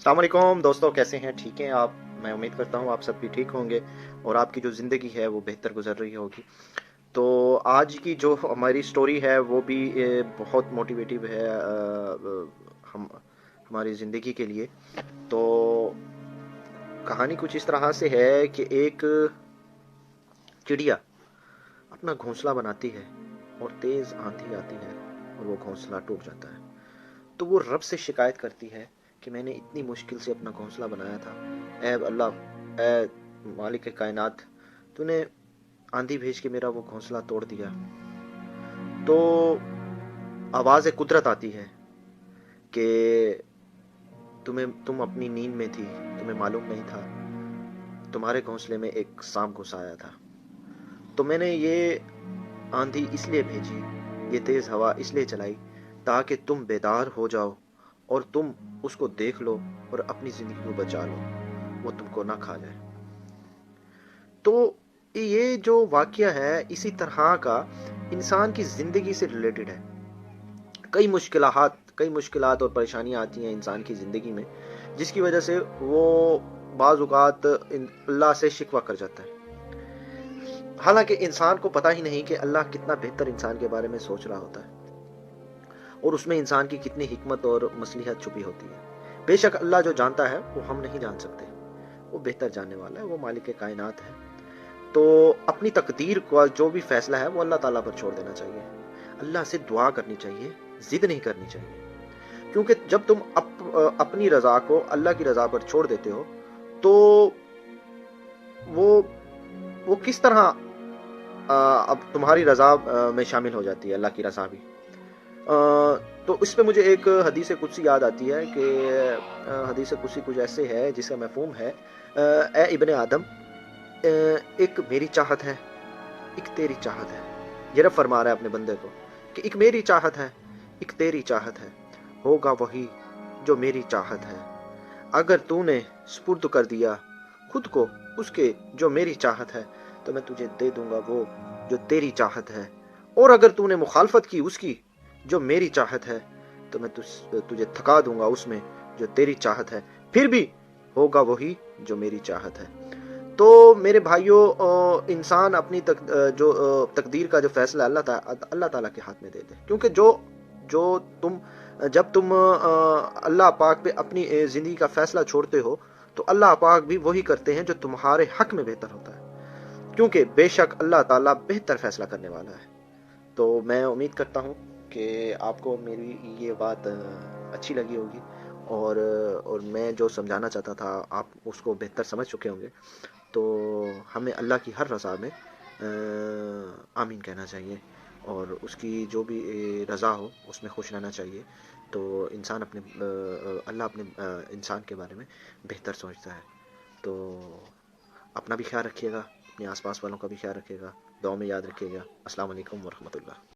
السلام علیکم دوستوں، کیسے ہیں؟ ٹھیک ہیں آپ؟ میں امید کرتا ہوں آپ سب بھی ٹھیک ہوں گے اور آپ کی جو زندگی ہے وہ بہتر گزر رہی ہوگی۔ تو آج کی جو ہماری سٹوری ہے وہ بھی بہت موٹیویٹیو ہے ہم ہماری زندگی کے لیے۔ تو کہانی کچھ اس طرح سے ہے کہ ایک چڑیا اپنا گھونسلہ بناتی ہے اور تیز آندھی آتی ہے اور وہ گھونسلہ ٹوٹ جاتا ہے۔ تو وہ رب سے شکایت کرتی ہے کہ میں نے اتنی مشکل سے اپنا گھونسلہ بنایا تھا، اے اللہ، اے مالک کائنات، تو نے آندھی بھیج کے میرا وہ گھونسلہ توڑ دیا۔ تو آواز قدرت آتی ہے کہ تم اپنی نیند میں تھی، تمہیں معلوم نہیں تھا، تمہارے گھونسلے میں ایک سانپ گھس آیا تھا۔ تو میں نے یہ آندھی اس لیے بھیجی، یہ تیز ہوا اس لیے چلائی تاکہ تم بیدار ہو جاؤ اور تم اس کو دیکھ لو اور اپنی زندگی کو بچا لو، وہ تم کو نہ کھا جائے۔ تو یہ جو واقعہ ہے اسی طرح کا انسان کی زندگی سے ریلیٹڈ ہے۔ کئی مشکلات اور پریشانیاں آتی ہیں انسان کی زندگی میں، جس کی وجہ سے وہ بعض اوقات اللہ سے شکوہ کر جاتا ہے، حالانکہ انسان کو پتہ ہی نہیں کہ اللہ کتنا بہتر انسان کے بارے میں سوچ رہا ہوتا ہے اور اس میں انسان کی کتنی حکمت اور مصلحت چھپی ہوتی ہے۔ بے شک اللہ جو جانتا ہے وہ ہم نہیں جان سکتے، وہ بہتر جاننے والا ہے، وہ مالک کائنات ہے۔ تو اپنی تقدیر کا جو بھی فیصلہ ہے وہ اللہ تعالیٰ پر چھوڑ دینا چاہیے، اللہ سے دعا کرنی چاہیے، ضد نہیں کرنی چاہیے، کیونکہ جب تم اپنی رضا کو اللہ کی رضا پر چھوڑ دیتے ہو تو وہ وہ کس طرح اب تمہاری رضا میں شامل ہو جاتی ہے اللہ کی رضا بھی۔ تو اس پہ مجھے ایک حدیث قدسی یاد آتی ہے کہ حدیث قدسی کچھ ایسے ہے جس کا مفہوم ہے، اے ابن آدم، ایک میری چاہت ہے، ایک تیری چاہت ہے۔ یہ رب فرما رہا ہے اپنے بندے کو کہ ایک میری چاہت ہے، ایک تیری چاہت ہے، ہوگا وہی جو میری چاہت ہے۔ اگر تو نے سپرد کر دیا خود کو اس کے جو میری چاہت ہے تو میں تجھے دے دوں گا وہ جو تیری چاہت ہے، اور اگر تو نے مخالفت کی اس کی جو میری چاہت ہے تو میں تجھے تھکا دوں گا اس میں جو تیری چاہت ہے، پھر بھی ہوگا وہی جو میری چاہت ہے۔ تو میرے بھائیوں، انسان اپنی جو تقدیر کا جو فیصلہ اللہ تعالیٰ کے ہاتھ میں دے دے، کیونکہ جو جب تم اللہ پاک پہ اپنی زندگی کا فیصلہ چھوڑتے ہو تو اللہ پاک بھی وہی کرتے ہیں جو تمہارے حق میں بہتر ہوتا ہے، کیونکہ بے شک اللہ تعالیٰ بہتر فیصلہ کرنے والا ہے۔ تو میں امید کرتا ہوں کہ آپ کو میری یہ بات اچھی لگی ہوگی، اور میں جو سمجھانا چاہتا تھا آپ اس کو بہتر سمجھ چکے ہوں گے۔ تو ہمیں اللہ کی ہر رضا میں آمین کہنا چاہیے، اور اس کی جو بھی رضا ہو اس میں خوش رہنا چاہیے۔ تو انسان اللہ اپنے انسان کے بارے میں بہتر سوچتا ہے۔ تو اپنا بھی خیال رکھیے گا، اپنے آس پاس والوں کا بھی خیال رکھیے گا، دعاؤں میں یاد رکھیے گا۔ السلام علیکم ورحمۃ اللہ۔